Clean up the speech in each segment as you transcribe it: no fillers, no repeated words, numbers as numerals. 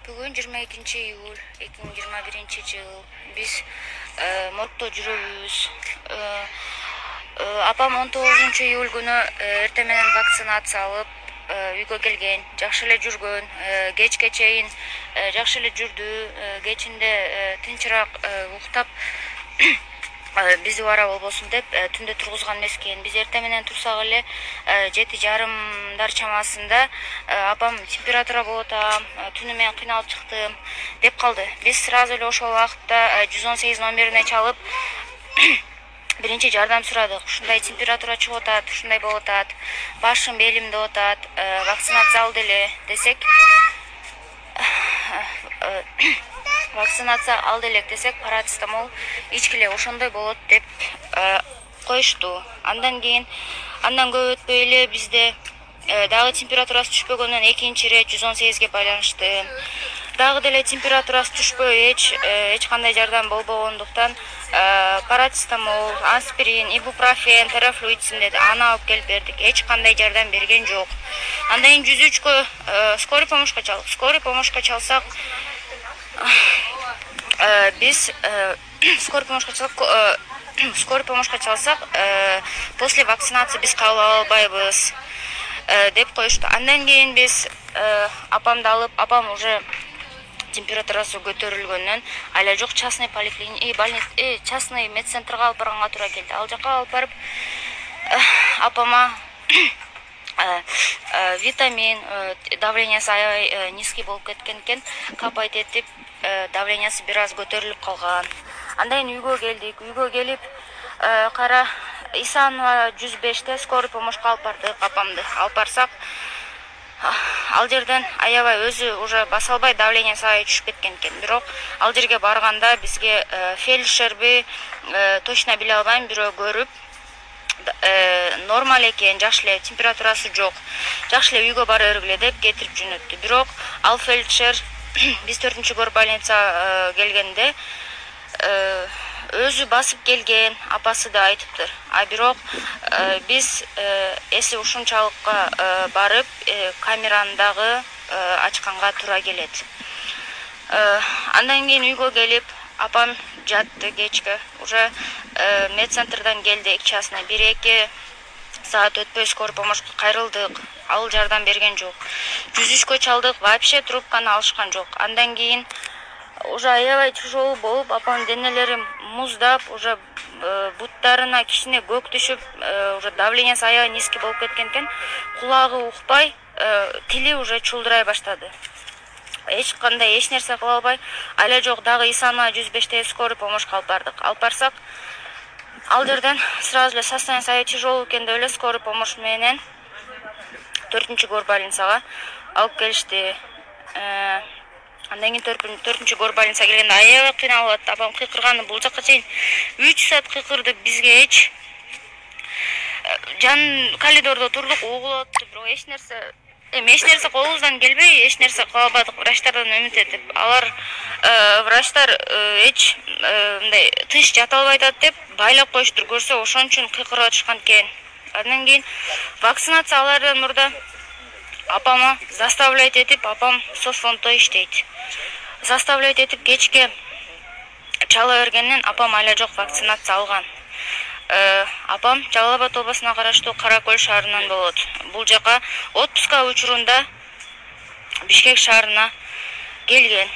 Бүгүн 22-июль 2021-жыл. Биз моргто жүрөбүз. Апам 19-июль күнү эртең менен вакцинация алып, үйгө келген. Жакшы эле жүргөн. Кечке чейин жакшы эле жүрдү. Кечинде тынчыраак уктап бизи бара болбосун деп түндө тургузган эмес экен. Биз эртең менен турсак эле 7:30 чамасында апам температура болуп атам, түнү менен кыйналып чыктым деп калды. Биз сразу эле ошол убакытта 118 номерине чалып биринчи жардам сурадык. Ушундай температура чыгып атат, ушундай болуп атат, башым белимде атат, вакцинация алды эле десек, вакцинация алды элек десек, парацетамол ичкиле ошондой болот деп коюшту. Андан көп өтпөй эле бизде дагы температурасы түшпөгөндөн экинчи ирет 118ге байланышты. Дагы деле температурасы түшпөй эч кандай жардам болбогондуктан парацетамол, аспирин, ибупрофен, терафлуицин деди. Аны алып келип бердик. Эч кандай жардам берген жок. Андан кийин 103кө скорый помощька чалдык. Скорый помощька чалсак биз скорый помощька чалсак после вакцинации биз кабыл ала албайбыз деп коюшту. Андан кийин биз апамды алып, апам уже температурасы көтөрүлгөндөн айла жок частный частный медцентрге алып барганга туура келди. Ал жака алып барып апама витамин, давлениясы аябай низкий болуп кеткен экен, капать этип, давлениясы бир аз көтөрүлүп калган. Андан кийин үйгө келдик. Үйгө келип кара Исанова 105те скорый помощька алып бардык апамды. Алып барсак, ал жерден аябай өзү уже баса албай давлениясы аябай түшүп кеткен экен. Бирок ал жерге барганда бизге фельдшерби точно биле албайм, бирөө көрүп нормал экен, жакшы эле, температурасы жок, жакшы эле үйгө бара бергиле деп кетирип жөнөттү. Бирок ал фельдшер биз 4-горбольница келгенде өзү басып келген, апасы да айтыптыр. Бирок биз эси ушунчалыкка барып камераны дагы ачканга туура келет. Андан кийин үйгө келип, апам жатты кечке. Уже медцентрден келдик, частный 1-2 саат өтпөй скорый помощька кайрылдык. Ал жардам берген жок. 103кө чалдык, вообще трубканы алышкан жок. Андан кийин уже аябай тяжело болуп, апам денелери муздап, уже буттарына кичине көк түшүп, уже давлениясы аябай низкий болуп кеткен экен. Кулагы укпай, тили уже чулдурай баштады. Эч кандай эч нерсе кыла албай, айла жок дагы Исанова 105те скорый помощька алып бардык. Алып барсак, ал жерден сразу эле состояние аябай тяжело экен деп эле скорый помощь менен 4-горбольницага алып келишти. Андан кийин 4-горбольница келгенде аябай кыйналып атты. Апам кыйкырганы бул жакка чейин 3 саат кыйкырды, бизге эч жан коридордо турдук, угулуп атты, бирок эч нерсе колубуздан келбей, эч нерсе кыла албадык. Врачтардан үмүт этип, алар врачтар эч мындай тыш жата албай атат деп байлап коюштур, көрсө ошон үчүн кыйкырып атышкан экен. Андан кийин вакцинация алардан мурда апама заставлять этип, апам соцфонддо иштейт. Заставлять этип кечке чала бергенден апам айла жок вакцинация алган. Апам Жалал Абад областына караштуу Каракөл шаарынан болот. Бул жака отпуска учурунда Бишкек шаарына келген.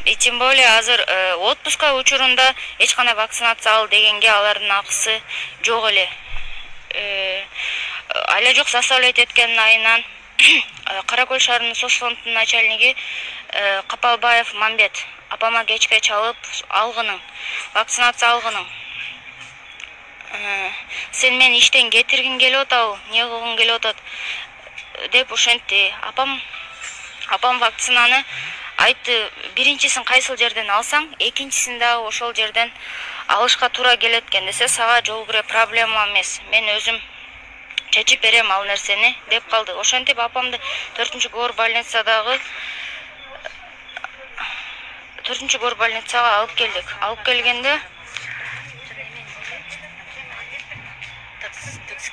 И тем более азыр отпуска учурунда эч кандай вакцинация ал дегенге алардын акысы жок эле. Айла жок заставлять эткен айынан Каракөл шаарынын соцфондунун начальниги Капалбаев Мамбет апама кечке чалып алгының, вакцинация алгының. Сен мен иштен кетиргиң келип атабы, эмне кылгың келип атат деп ошентти. Апам вакцинаны айтты, биринчисин кайсыл жерден алсаң, экинчисин дагы ошол жерден алышка туура келет экен десе, сага жол кире проблема эмес. Мен өзүм чечип берем ал нерсени деп калды. Ошентип апамды 4-горбольницага алып келдик. Алып келгенде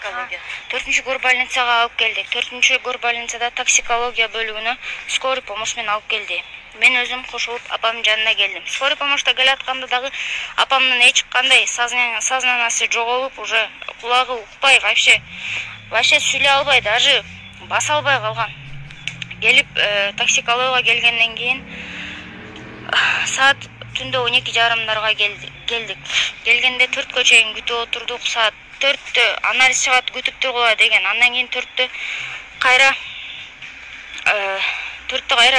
токсикология. 4-горбольницага алып келдик. 4-горбольницада токсикология бөлүгүнө скорый помощь менен алып келди. Мен өзүм кошулуп апамдын жанына келдим. Скорый помощьта келатканда дагы апамдын эч кандай сознаниясы жоголуп, уже кулагы укпай, вообще сүйлөй албай, даже баса албай калган. Келип токсикологияга келгенден кийин саат түндө 12:30 келдик. Келгенде 4-кө чейин күтүп отурдук. Саат 4-тө анализ чыгат, күтүп тургула деген. Андан кийин 4-тө кайра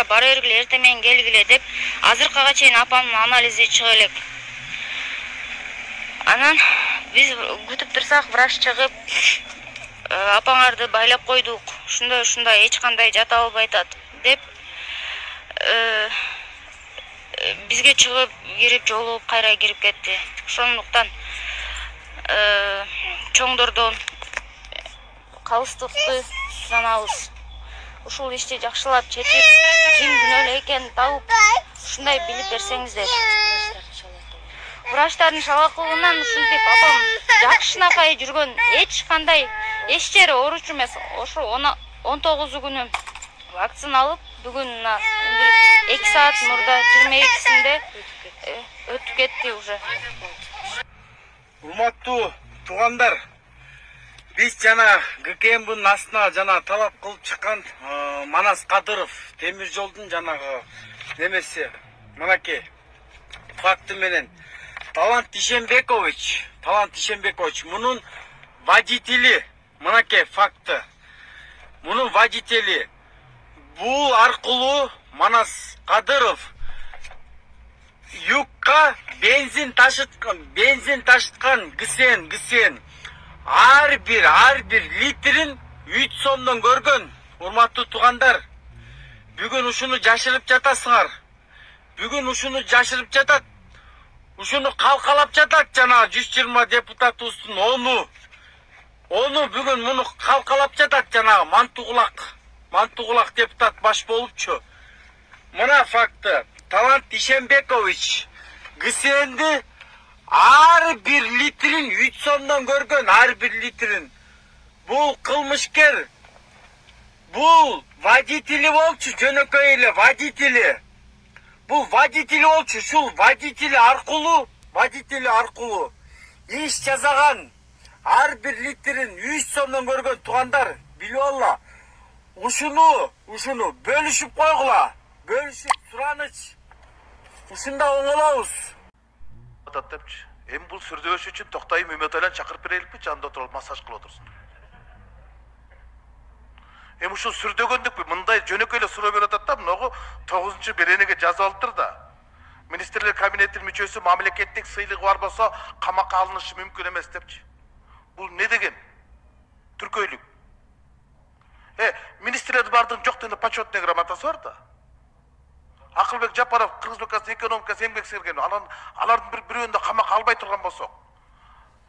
бара бергиле, эртең менен келгиле деп, азыркыга чейин апамдын анализи чыга элек. Анан биз күтүп турсак, врач чыгып, апаңарды байлап койдук. Ушундай эч кандай жата албай атат деп, бизге чыгып, кирип, жолугуп, кайра кирип кетти. Ошондуктан чоңдордон калыстыкты суранабыз. Ушул ишти жакшылап чечип, ким күнөөлүү экенин табып, ушундай билип берсеңиздер. Врачтардын шалакылыгынан ушинтип апам жакшынакай жүргөн, эч жери ооручу эмес. Ошо 19 күнү вакцина алып, бүгүн 2 саат мурда 22-синде өтүп кетти уже. Урматтуу туугандар, биз жана ГКМбын астына жана талап кылып чыккан Манас Кадыров темир жолдун жанагы немеси, мынакей факты менен Талант Ишенбекович, мунун водители, мынакей факты. Мунун водители. Бул аркылуу Манас Кадыров юкка бензин ташыткан гысен ар бир литрин 3 сомдон көргөн. Урматтуу туугандар, бүгүн ушуну жашырып жатасыңар. Ушуну калкалап жатат жана 120 депутатыбыздын ону бүгүн муну калкалап жатат жана Мантугулак депутат баш болупчу. Мына факты. Талант Ишенбекович гысенди ар бир литрин 3 сомдон көргөн, ар бир литрин. Бул кылмышкер. Бул водители болчу, жөнөкөй эле водители. Бул водители болчу, ушул водители аркылуу иш жасаган, ар бир литрин 3 сомдон көргөн туугандар, билип алла. Ушуну бөлүшүп койгула. Сураныч. Ушунда оңолобуз. Депчи. Эми бул сүрдөбөш үчүн Токтойм Үмөтайлан чакырып береликпи, жанында отуруп массаж кылып отурсун. Эми ушул сүрдөгөндүкпү, мындай жөнөкөй эле суроо берип атат да, мынагу 9-беренеге жазып алыптыр да. Министрлер кабинетинин мүчөсү мамлекеттик сыйлыгы бар болсо камакка алынышы мүмкүн эмес депчи. Бул не деген? Түркөйлүк. Министрлердин бардыгын жок деген почетный грамотасы бар да. Акылбек Жапаров Кыргыз Республикасынын экономикасы эмгек сіңірген, алардын бирөөнү да камакка албай турган болсок,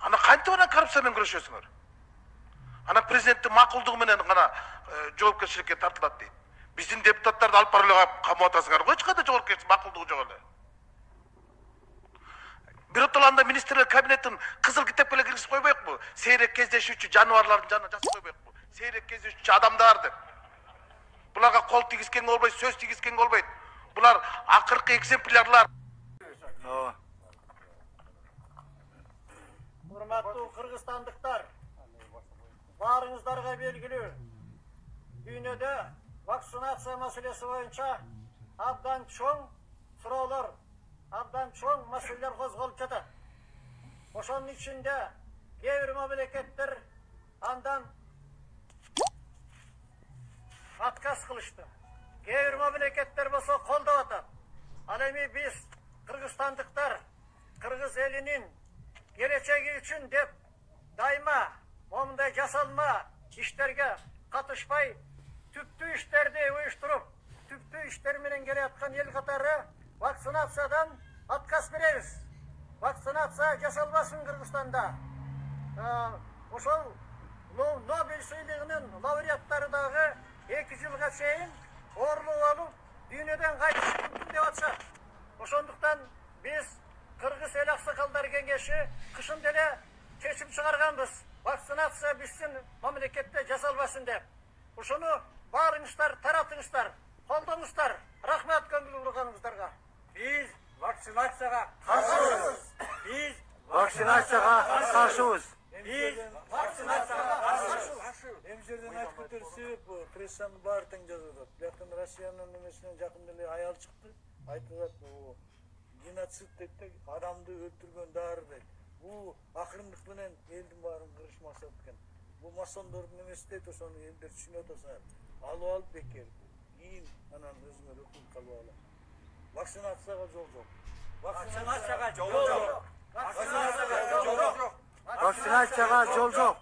ана кантип анан коррупция менен күрөшөсүңөр? Ана президенттин макулдугу менен гана жоопкерчиликке тартылат дейт. Биздин депутаттарды алып бара эле камап атасыңар го, эч кандай жоопкерчилик макулдугу жок эле. Бир отоланда министрлер кабинетин кызыл китепке эле киргизип койбойкпу? Сейрек кездешүүчү жаныбарлардын жанына жазып койбойкпу? Сейрек кездешүүчү адамдар деп. Буларга кол тийгизгенге болбойт, сөз тийгизгенге болбойт. Булар акыркы экземплярлар. Урматтуу кыргызстандыктар, баарыңыздарга белгилүү, дүйнөдө вакцинация маселеси боюнча абдан чоң суроолор, абдан чоң маселелер козголуп жатат. Ошонун ичинде кээ бир мамлекеттер андан отказ кылышты. Кээ бир мамлекеттер болсо колдоп атат. Ал эми биз кыргызстандыктар кыргыз элинин келечеги үчүн деп дайыма момундай жасалма иштерге катышпай, түптүү иштерди уюштуруп, түптүү иштер менен келаткан эл катары вакцинациядан отказ беребиз. Вакцинация жасалбасын Кыргызстанда. Ошол Нобель сыйлыгынын лауреаттары дагы 2 жылга чейин оорулуп алып, дүйнөдөн кайтышы мүмкүн деп атышат. Ошондуктан биз Кыргыз эл аксакалдар кеңеши кышын деле чечим чыгарганбыз. vaksinasiya bitsin, mamlakette жасалбасын деп. Ушуну барыңыздар, таратыңыздар, колдоңуздар. Рахмат көңүл бурганыңыздарга. Biz vaksinatsiyaga qarshimiz. Biz Vaksinatsiyaga qarshimiz. biz vaksinatsiyaga qarshimiz. Emjerden aytып көтөрүп, прессанын баары тең жазып атат. Бияктан Россиянын немесинен жакында эле аял чыкты. Айтып атат, бул геноцид дейт да, адамды өлтүргөн дары дейт. Бул акырындык менен элдин баарын кырыш максат экен. Бул масондордун немеси дейт, ошону элдер түшүнүп атаса, алып бекер. Кийин анан өзүңөр өкүлүп калып алат. Vaksinasiyaga жол жок. Vaksinatsiyaga жол жок. Vaksinatsiyaga жол жок. Vaksinatsiyaga жол жок.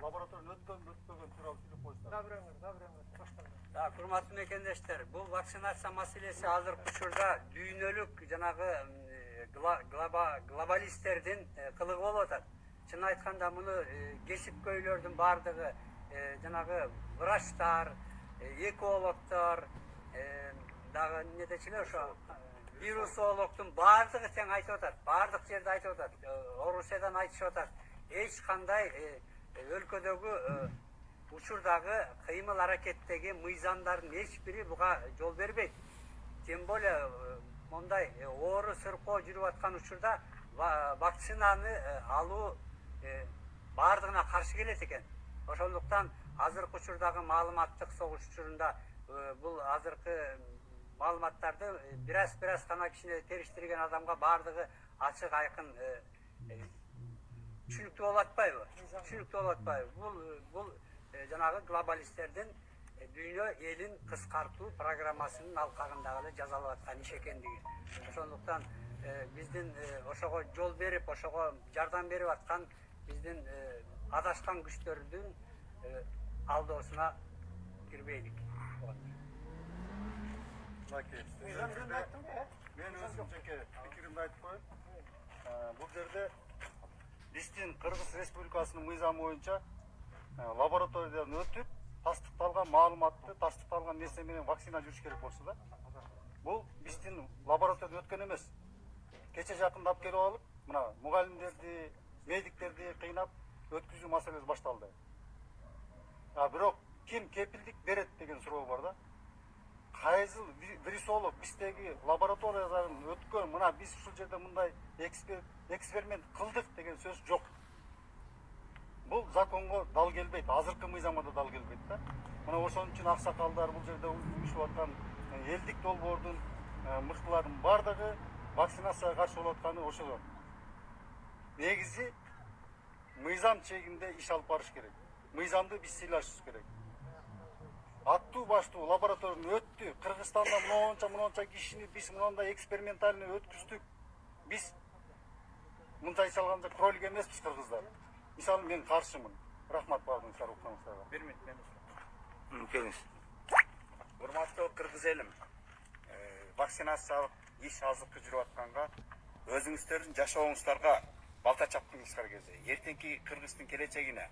Laboratoriyadan ötpөгөн тууралуу сүйлөп коюштар. Так, урматтуу мекендештер, бул вакцинация маселеси азыркы учурда дүйнөлүк жанагы глобалисттердин кылыгы болуп атат. Чын айтканда муну кесипкөйлөрдүн баардыгы жанагы врачтар, экологдор, дагы эмне дечилер ошо вирусологдун баардыгы тең айтып атат. Баардык жерде айтып атат. Орусиядан айтышып атат. Эч кандай өлкөдөгү учурдагы кыймыл аракеттеги мыйзамдардын эч бири буга жол бербейт. Тем более мондай оору сыркоо жүрүп аткан учурда вакцинаны алуу баардыгына каршы келет экен. Ошондуктан азыркы учурдагы маалыматтык согуш учурунда бул азыркы маалыматтарды бираз гана кичине териштирген адамга баардыгы ачык айкын түшүнүктүү болуп атпайбы? Түшүнүктүү болуп атпайбы? Бул жанагы глобалисттердин дүйнө элин кыскартуу программасынын алкагындагы эле жасалып аткан иш экендиги. Ошондуктан биздин ошого жол берип, ошого жардам берип аткан биздин адашкан күчтөрдүн алдоосуна кирбейлик. Мен өзүмчө пикиримди айтып коеюн. Бул жерде биздин Кыргыз Республикасынын мыйзамы боюнча лабораториядан өтүп, тастыкталган маалыматты, тастыкталган нерсе менен вакцина жүрүш керек болсо да. Бул биздин лабораториядан өткөн эмес. Кече жакында алып келип алып, мына мугалимдерди, медиктерди кыйнап өткүзүү маселеси башталды. Бирок ким кепилдик берет деген суроо бар да. Кайсыл вирусолог биздеги лабораториядан өткөн, мына биз ушул жерде мындай эксперимент кылдык деген сөз жок. Бул законго дал келбейт, азыркы мыйзамга да дал келбейт да. Мына ошон үчүн аксакалдар бул жерде уюшуп аткан элдик долбоордун мыктылардын бардыгы вакцинацияга каршы болуп атканы ошол. Негизи мыйзам чегинде иш алып барыш керек. Мыйзамды биз сыйлашыбыз керек. Аттуу баштуу лабораториядан өттү. Кыргызстанда мынча кишини биз мындай экспериментальный өткүздүк. Биз мындай салганда кролик эмеспиз кыргыздар. Мисалы мен каршымын. Рахмат баардыгыңыздарга, укмаңыздарга. Бир минут. Келиңиз. Урматтуу кыргыз элим, вакцинациялык иш азыркы жүрүп атканга өзүңүздөрдүн жашооңуздарга балта чапкыңыздар кезде, эртеңки Кыргыздын келечегине,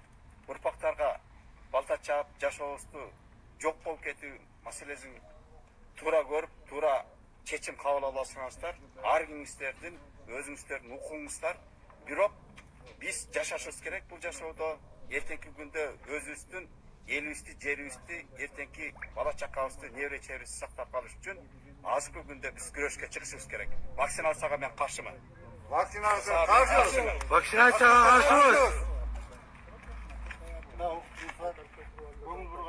урпактарга балта чап жашообузду жок болуп кетүү маселесин туура көрүп, туура чечим кабыл аласыңыздар. Ар кимиңиздердин өзүңүздөрдүн укугуңуздар. Бирок биз жашашыбыз керек бул жашоодо. Эртеңки күндө өзүбүздүн элибизди, жерибизди, эртеңки бала чакабызды, небере чеберибизди сактап калыш үчүн азыркы күндө биз күрөшкө чыгышыбыз керек. Вакцинацияга мен каршымын. Вакцинацияга каршыбыз. Вакцинацияга каршыбыз. Көңүл